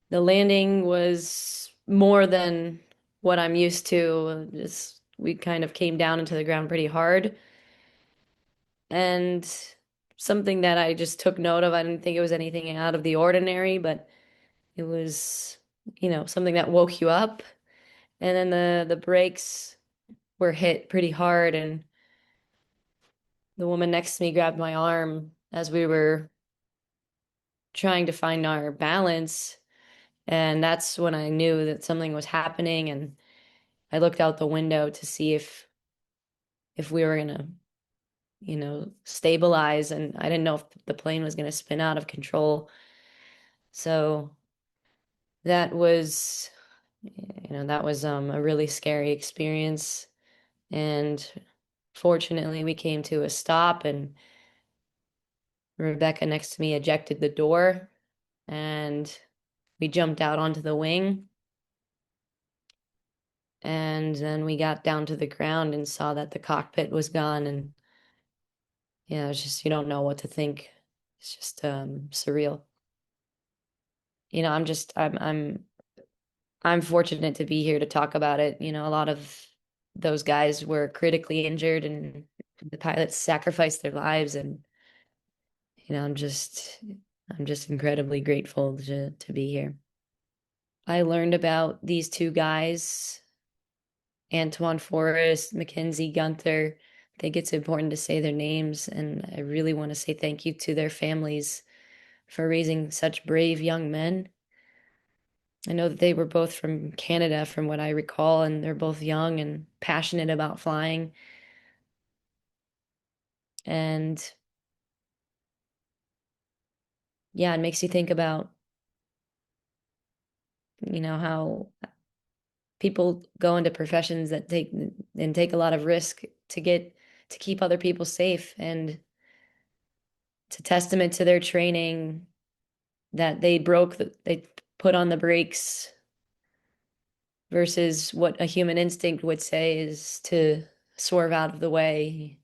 The landing was more than what I'm used to. Just we kind of came down into the ground pretty hard. And something that I just took note of, I didn't think it was anything out of the ordinary, but it was, something that woke you up. And then the brakes were hit pretty hard, and the woman next to me grabbed my arm as we were trying to find our balance. And that's when I knew that something was happening. And I looked out the window to see if we were gonna, stabilize. And I didn't know if the plane was gonna spin out of control. So that was, a really scary experience. And fortunately, we came to a stop, and Rebecca next to me ejected the door, and we jumped out onto the wing. And then we got down to the ground and saw that the cockpit was gone. And yeah, it's just, you don't know what to think. It's just surreal. I'm fortunate to be here to talk about it. A lot of those guys were critically injured, and the pilots sacrificed their lives. And you know, I'm just I'm just incredibly grateful to be here. I learned about these two guys, Antoine Forrest, Mackenzie Gunther. I think it's important to say their names, and I really want to say thank you to their families for raising such brave young men. I know that they were both from Canada, from what I recall, and they're both young and passionate about flying. And yeah, it makes you think about, how people go into professions that take a lot of risk to keep other people safe. And it's a testament to their training that they put on the brakes versus what a human instinct would say is to swerve out of the way.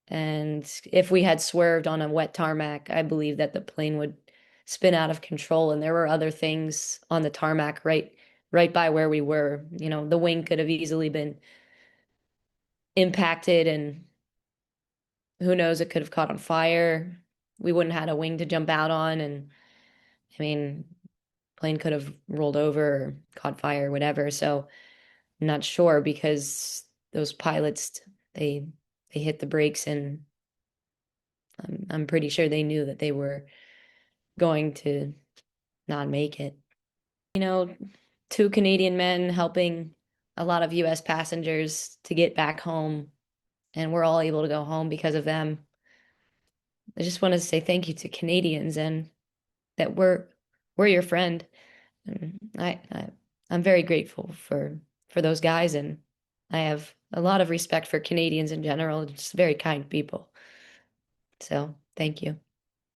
And if we had swerved on a wet tarmac, I believe that the plane would spin out of control. And there were other things on the tarmac right by where we were. The wing could have easily been impacted, and who knows, it could have caught on fire. We wouldn't have had a wing to jump out on. And I mean, plane could have rolled over or caught fire, whatever. So I'm not sure, because those pilots, they they hit the brakes, and I'm pretty sure they knew that they were going to not make it. You know, two Canadian men helping a lot of US passengers to get back home, and we're all able to go home because of them. I just want to say thank you to Canadians, and that we're your friend. And I'm very grateful for those guys, and I have a lot of respect for Canadians in general, just very kind people. So, thank you.